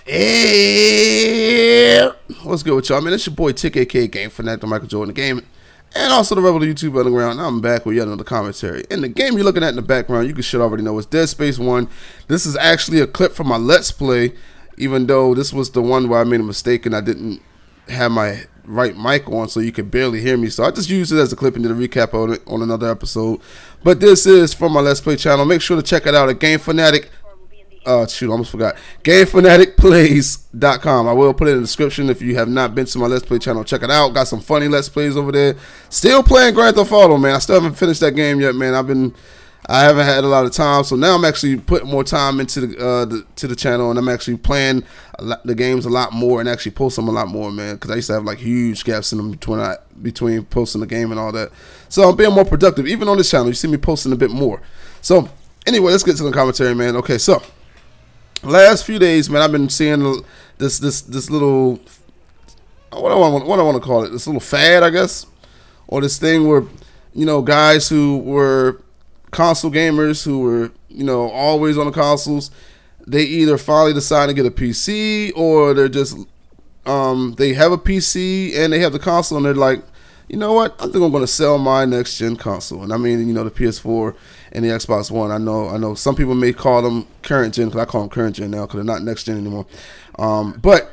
Hey, what's good with y'all, man? It's your boy Tick, aka Game Fanatic, the Michael Jordan the Game, and also the Rebel of YouTube Underground. I'm back with yet another commentary. In the game you're looking at in the background, you should already know, it's Dead Space 1. This is actually a clip from my Let's Play, even though this was the one where I made a mistake and I didn't have my right mic on, so you could barely hear me. So I just used it as a clip and did a recap on it on another episode. But this is from my Let's Play channel. Make sure to check it out at Game Fanatic. Shoot, I almost forgot. GameFanaticPlays.com. I will put it in the description. If you have not been to my Let's Play channel, check it out. Got some funny Let's Plays over there. Still playing Grand Theft Auto, man. I still haven't finished that game yet, man. I haven't had a lot of time, so now I'm actually putting more time into the channel, and I'm actually playing the games a lot more and actually post them a lot more, man. Because I used to have like huge gaps in them between posting the game and all that. So I'm being more productive, even on this channel. You see me posting a bit more. So anyway, let's get to the commentary, man. Okay, so last few days, man, I've been seeing this little, what I want to call it, this little fad, I guess, or this thing where, you know, guys who were console gamers, who were, you know, always on the consoles, they either finally decide to get a PC, or they're just they have a PC and they have the console and they're like, you know what, I think I'm going to sell my next gen console. And I mean, you know, the PS4 and the Xbox One. I know some people may call them current gen, because I call them current gen now because they're not next gen anymore. But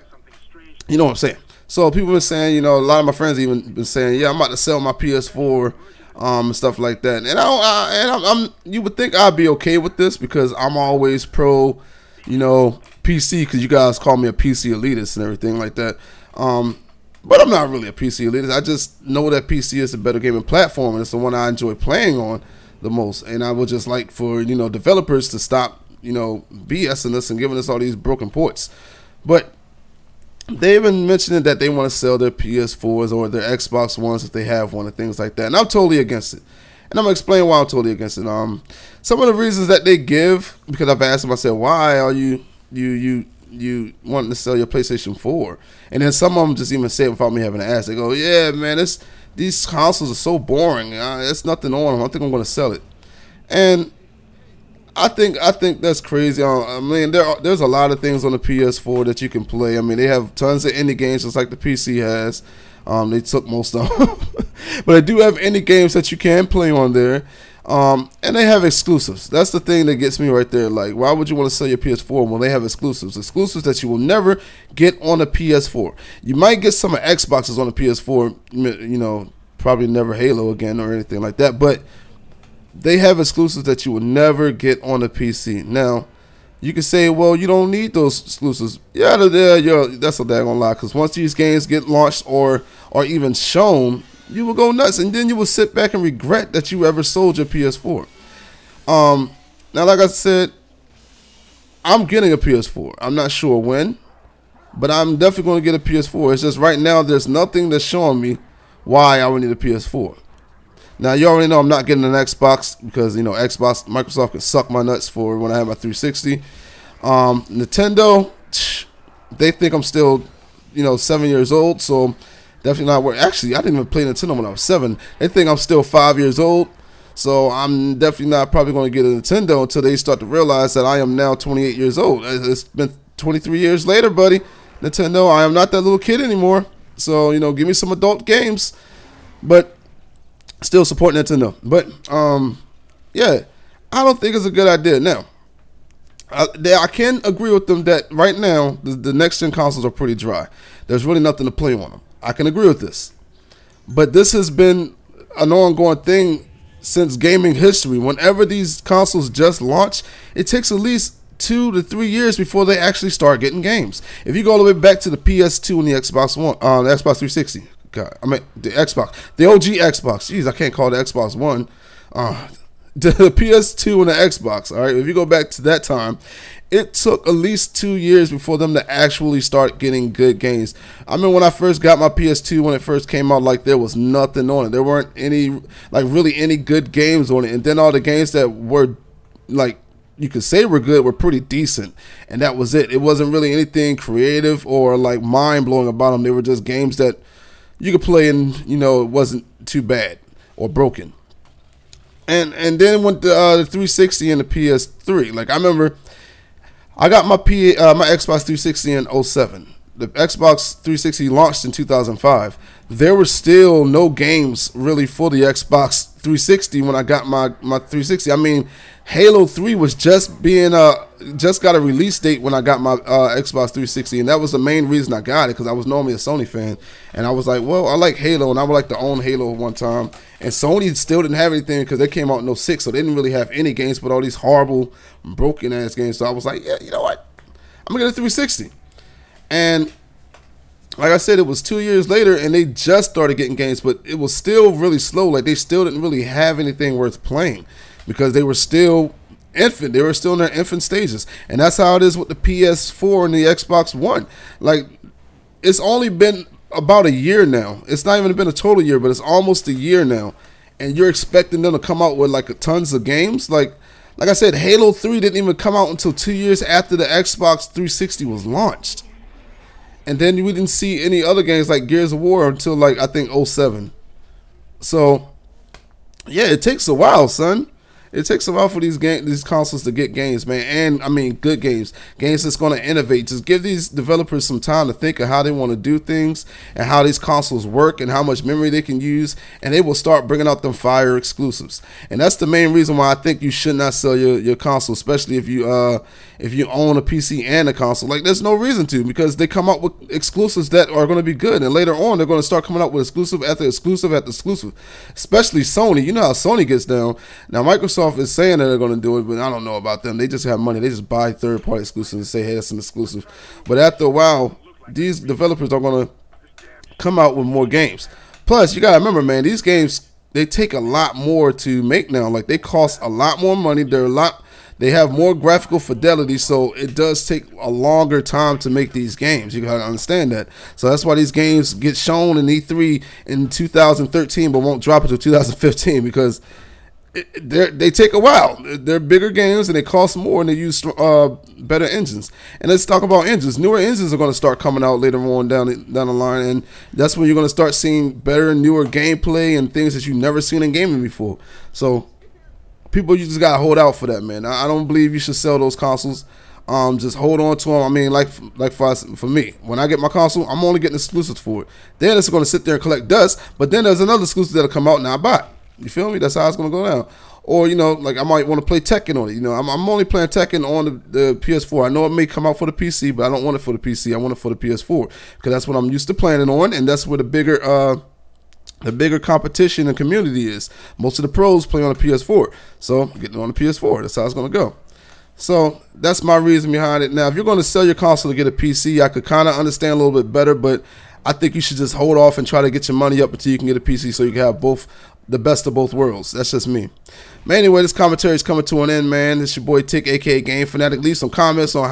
you know what I'm saying. So people have been saying, you know, a lot of my friends even been saying, yeah, I'm about to sell my PS4 and stuff like that. And I'm you would think I'd be okay with this, because I'm always pro, you know, PC, because you guys call me a PC elitist and everything like that. But I'm not really a PC elitist. I just know that PC is a better gaming platform, and it's the one I enjoy playing on the most. And I would just like for, you know, developers to stop, you know, BSing us and giving us all these broken ports. But they've been mentioning that they want to sell their PS4s or their Xbox Ones if they have one, and things like that. And I'm totally against it. And I'm going to explain why I'm totally against it. Some of the reasons that they give, because I've asked them, I said, why are you wanting to sell your PlayStation 4? And then some of them just even say it without me having to ask. They go, yeah, man, these consoles are so boring. There's nothing on them. I think I'm going to sell it. And I think that's crazy. I mean, there's a lot of things on the PS4 that you can play. I mean, they have tons of indie games just like the PC has. They took most of them. But they do have indie games that you can play on there. And they have exclusives. That's the thing that gets me right there. Like, why would you want to sell your PS4 when they have exclusives? Exclusives that you will never get on a PS4. You might get some of Xboxes on the PS4, you know, probably never Halo again or anything like that, but they have exclusives that you will never get on a PC. Now, you can say, well, you don't need those exclusives. Yeah, that's a daggone lie, because once these games get launched or even shown, you will go nuts, and then you will sit back and regret that you ever sold your PS4. Now, like I said, I'm getting a PS4. I'm not sure when, but I'm definitely going to get a PS4. It's just right now there's nothing that's showing me why I would need a PS4. Now, you already know I'm not getting an Xbox, because, you know, Microsoft can suck my nuts for when I have my 360. Nintendo, they think I'm still, you know, 7 years old, so definitely not worth. Actually, I didn't even play Nintendo when I was 7. They think I'm still 5 years old, so I'm definitely not probably going to get a Nintendo until they start to realize that I am now 28 years old. It's been 23 years later, buddy. Nintendo, I am not that little kid anymore. So, you know, give me some adult games, but still support Nintendo. But yeah, I don't think it's a good idea. Now, I can agree with them that right now the next gen consoles are pretty dry. There's really nothing to play on them. I can agree with this, but this has been an ongoing thing since gaming history. Whenever these consoles just launch, it takes at least 2 to 3 years before they actually start getting games. If you go all the way back to the PS2 and the Xbox One, the Xbox 360, God, I mean the Xbox, the OG Xbox. Jeez, I can't call it the Xbox One. The PS2 and the Xbox. All right, if you go back to that time, it took at least 2 years before them to actually start getting good games. I mean, when I first got my PS2, when it first came out, like, there was nothing on it. There weren't any, like, really any good games on it. And then all the games that were, like, you could say were good were pretty decent. And that was it. It wasn't really anything creative or, like, mind-blowing about them. They were just games that you could play and, you know, it wasn't too bad or broken. And then with the 360 and the PS3, like, I remember I got my my Xbox 360 in 07. The Xbox 360 launched in 2005. There were still no games really for the Xbox 360 when I got my 360. I mean, Halo 3 was just got a release date when I got my Xbox 360, and that was the main reason I got it, because I was normally a Sony fan, and I was like, well, I like Halo, and I would like to own Halo one time. And Sony still didn't have anything because they came out in 06, so they didn't really have any games but all these horrible, broken ass games. So I was like, yeah, you know what? I'm gonna get a 360. And like I said, it was 2 years later, and they just started getting games, but it was still really slow. Like, they still didn't really have anything worth playing because they were still infant. They were still in their infant stages, and that's how it is with the PS4 and the Xbox One. Like, it's only been about a year now. It's not even been a total year, but it's almost a year now, and you're expecting them to come out with like tons of games. Like I said, Halo 3 didn't even come out until 2 years after the Xbox 360 was launched. And then we didn't see any other games like Gears of War until, like, I think 07. So, yeah, it takes a while, son. It takes a while for these consoles to get games, man. And, I mean, good games. Games that's going to innovate. Just give these developers some time to think of how they want to do things and how these consoles work and how much memory they can use. And they will start bringing out them fire exclusives. And that's the main reason why I think you should not sell your console, especially if you own a PC and a console. Like, there's no reason to, because they come out with exclusives that are going to be good. And later on, they're going to start coming out with exclusive after exclusive after exclusive. Especially Sony. You know how Sony gets down. Now, Microsoft is saying that they're going to do it, but I don't know about them. They just have money. They just buy third-party exclusives and say, hey, that's an exclusive. But after a while, these developers are going to come out with more games. Plus, you got to remember, man, these games, they take a lot more to make now. Like, they cost a lot more money. They have more graphical fidelity, so it does take a longer time to make these games. You gotta understand that. So that's why these games get shown in E3 in 2013, but won't drop until 2015, because they take a while. They're bigger games and they cost more, and they use better engines. And let's talk about engines. Newer engines are going to start coming out later on down the line, and that's when you're going to start seeing better and newer gameplay and things that you've never seen in gaming before. So people, you just gotta hold out for that, man. I don't believe you should sell those consoles. Just hold on to them. I mean, like for me, when I get my console, I'm only getting exclusives for it. Then it's going to sit there and collect dust. But then there's another exclusive that'll come out and I buy it. You feel me? That's how it's going to go down. Or, you know, like I might want to play Tekken on it. You know, I'm only playing Tekken on the PS4. I know it may come out for the PC, but I don't want it for the PC. I want it for the PS4 because that's what I'm used to playing it on, and that's where the bigger competition and community is. Most of the pros play on the PS4, so getting on the PS4, that's how it's going to go. So that's my reason behind it. Now, if you're going to sell your console to get a PC, I could kind of understand a little bit better, but I think you should just hold off and try to get your money up until you can get a PC so you can have the best of both worlds. That's just me. Man, anyway, this commentary is coming to an end, man. This is your boy Tick, aka Game Fanatic. Leave some comments on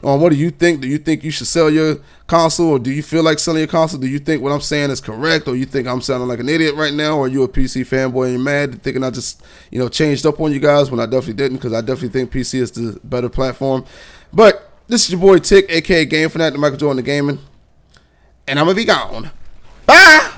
what do you think? Do you think you should sell your console, or do you feel like selling your console? Do you think what I'm saying is correct, or you think I'm sounding like an idiot right now, or you a PC fanboy and you're mad thinking I just, you know, changed up on you guys when I definitely didn't, because I definitely think PC is the better platform. But this is your boy Tick, aka Game Fanatic, Michael Jordan the Gaming, and I'm gonna be gone. Bye.